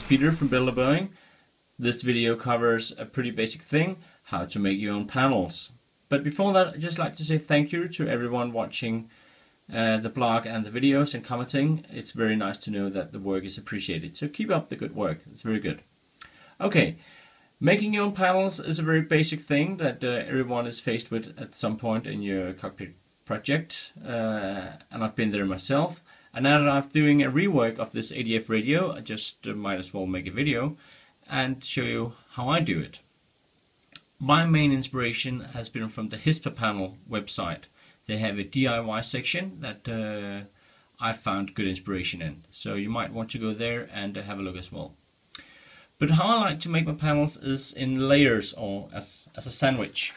Peter from Builder Boeing. This video covers a pretty basic thing, how to make your own panels. But before that, I'd just like to say thank you to everyone watching the blog and the videos and commenting. It's very nice to know that the work is appreciated. So keep up the good work, it's very good. Okay, making your own panels is a very basic thing that everyone is faced with at some point in your cockpit project. And I've been there myself. And now that I'm doing a rework of this ADF radio, I just might as well make a video and show you how I do it. My main inspiration has been from the Hispapanel website. They have a DIY section that I found good inspiration in. So you might want to go there and have a look as well. But how I like to make my panels is in layers or as a sandwich.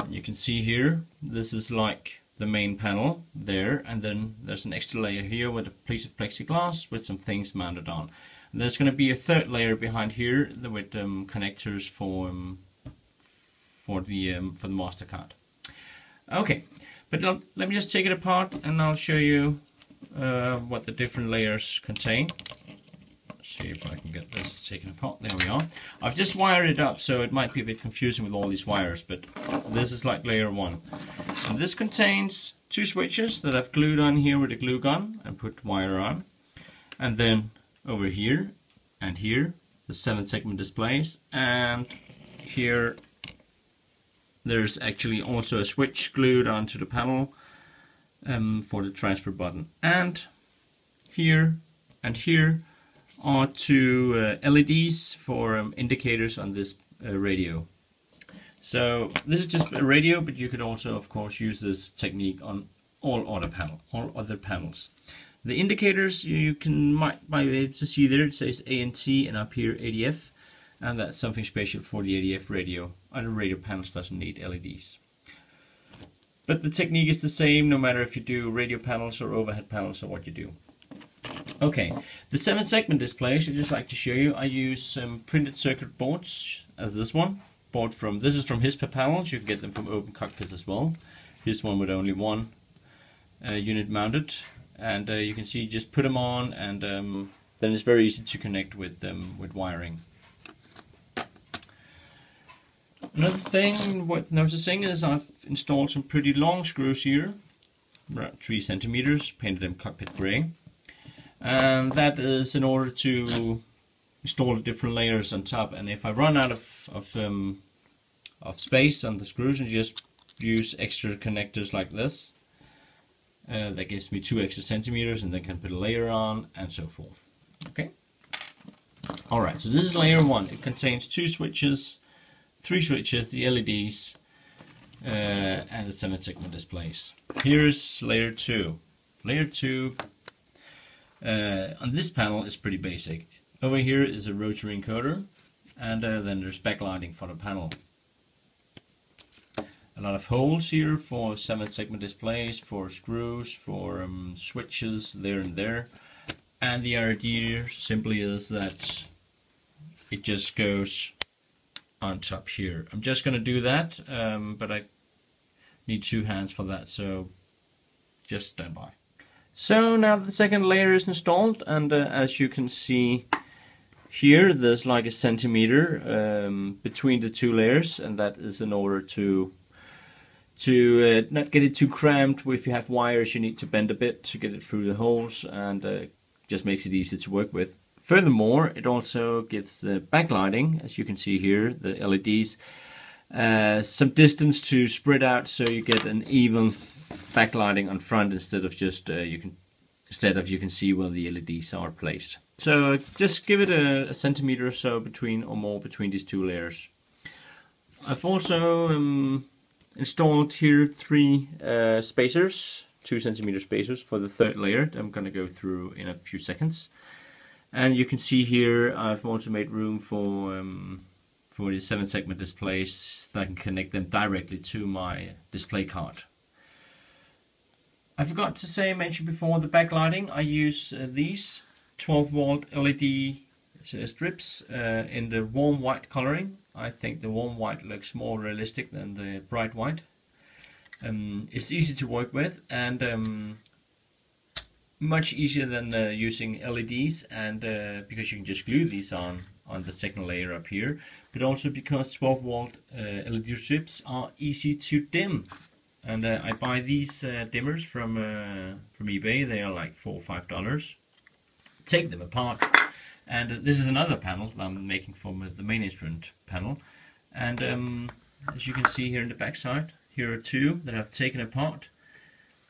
You can see here, this is like the main panel there, and then there's an extra layer here with a piece of plexiglass with some things mounted on. And there's going to be a third layer behind here with connectors for the master card. Okay, but let me just take it apart and I'll show you what the different layers contain. See if I can get this taken apart. There we are. I've just wired it up, so it might be a bit confusing with all these wires, but this is like layer 1. And this contains 2 switches that I've glued on here with a glue gun and put wire on. And then over here and here, the 7-segment displays, and here there's actually also a switch glued onto the panel for the transfer button. And here and here are 2 LEDs for indicators on this radio. So this is just a radio, but you could also, of course, use this technique on all other panels. The indicators you might be able to see there. It says ANT and up here ADF, and that's something special for the ADF radio. Other radio panels doesn't need LEDs. But the technique is the same no matter if you do radio panels or overhead panels or what you do. Okay, the 7-segment displays, I'd just like to show you. I use some printed circuit boards, as this one. This is from Hispapanels. You can get them from Open Cockpits as well. Here's one with only one unit mounted, and you can see, just put them on, and then it's very easy to connect with wiring. Another thing worth noticing is I've installed some pretty long screws here, about 3 centimeters, painted them cockpit gray. And that is in order to install the different layers on top. And if I run out of space on the screws, and just use extra connectors like this, that gives me 2 extra centimeters, and then can put a layer on and so forth. Okay. All right. So this is layer 1. It contains 2 switches, 3 switches, the LEDs, and the 7-segment displays. Here's layer 2. Layer 2. On this panel is pretty basic. Over here is a rotary encoder, and then there's backlighting for the panel. A lot of holes here for 7-segment displays, for screws, for switches there and there. And the idea simply is that it just goes on top here. I'm just going to do that, but I need 2 hands for that, so just stand by. So now the second layer is installed, and as you can see here, there's like a centimeter between the 2 layers, and that is in order to not get it too cramped. If you have wires, you need to bend a bit to get it through the holes, and just makes it easy to work with. Furthermore, it also gives backlighting, as you can see here, the LEDs, some distance to spread out, so you get an even backlighting on front instead of just you can see where the LEDs are placed. So just give it a centimeter or so between these 2 layers. I've also installed here 3 spacers, 2 centimeter spacers for the 3rd layer that I'm going to go through in a few seconds. And you can see here I've also made room for the 7-segment displays, so I can connect them directly to my display card. I forgot to mention before the backlighting. I use these 12-volt LED strips in the warm white coloring. I think the warm white looks more realistic than the bright white. It's easy to work with, and much easier than using LEDs, and because you can just glue these on the second layer up here, but also because 12 volt LED strips are easy to dim. And I buy these dimmers from eBay. They are like $4 or $5. Take them apart, and this is another panel that I'm making from the main instrument panel. And as you can see here in the back side, here are two that I've taken apart.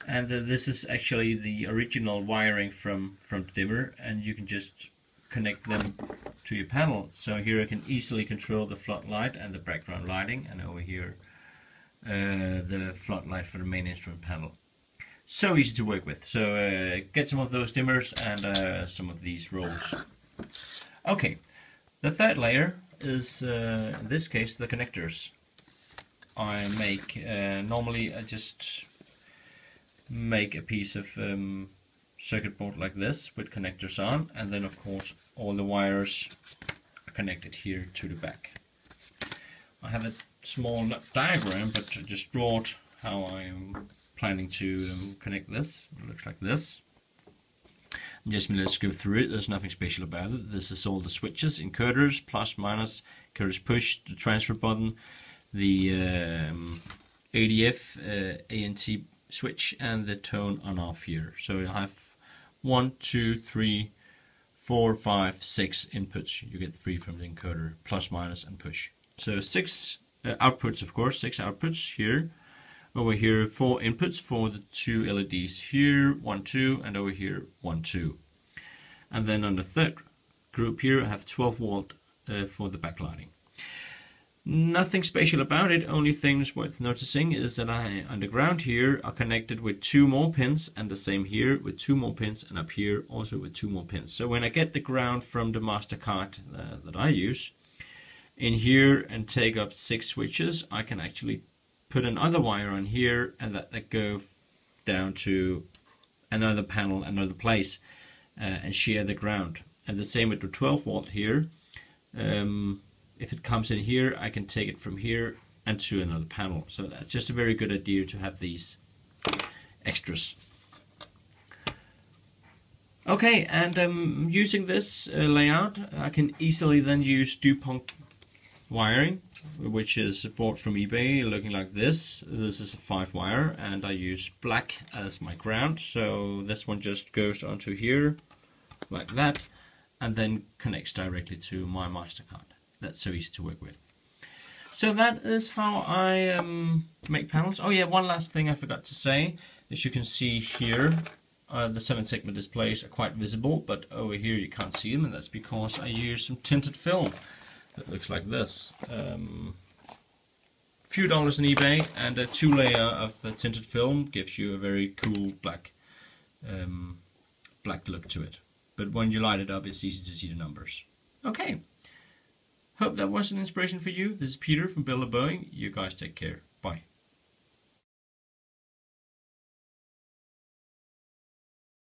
And this is actually the original wiring from the dimmer, and you can just connect them to your panel. So here I can easily control the floodlight and the background lighting, and over here the floodlight for the main instrument panel. So easy to work with. So get some of those dimmers and some of these rolls. Okay, the third layer is in this case the connectors. I make normally I just make a piece of circuit board like this with connectors on, and then of course all the wires are connected here to the back. I have a small diagram, but I just draw it how I am planning to connect this. It looks like this. Just let's go through it. There's nothing special about it. This is all the switches, encoders, plus, minus, encoders push, the transfer button, the ADF, ANT switch, and the tone on off here. So I have 1, 2, 3, 4, 5, 6 inputs. You get 3 from the encoder, plus, minus, and push. So 6 outputs, of course, 6 outputs here. Over here 4 inputs for the 2 LEDs here, 1, 2, and over here 1, 2. And then on the third group here I have 12 volt for the backlighting. Nothing special about it, only things worth noticing is that underground here are connected with 2 more pins, and the same here with 2 more pins, and up here also with 2 more pins. So when I get the ground from the master card that I use in here and take up 6 switches, I can actually put another wire on here and that go down to another panel, another place, and share the ground. And the same with the 12 volt here. If it comes in here, I can take it from here and to another panel. So that's just a very good idea to have these extras. Okay, and using this layout, I can easily then use DuPont wiring, which is bought from eBay, looking like this. This is a 5 wire, and I use black as my ground. So this one just goes onto here, like that, and then connects directly to my MasterCard. That's so easy to work with. So that is how I make panels. Oh yeah, one last thing I forgot to say. As you can see here, the 7-segment displays are quite visible, but over here you can't see them, and that's because I use some tinted film that looks like this. Few dollars on eBay, and a 2-layer of tinted film gives you a very cool black look to it. But when you light it up, it's easy to see the numbers. Okay. Hope that was an inspiration for you. This is Peter from Boeing. You guys take care. Bye.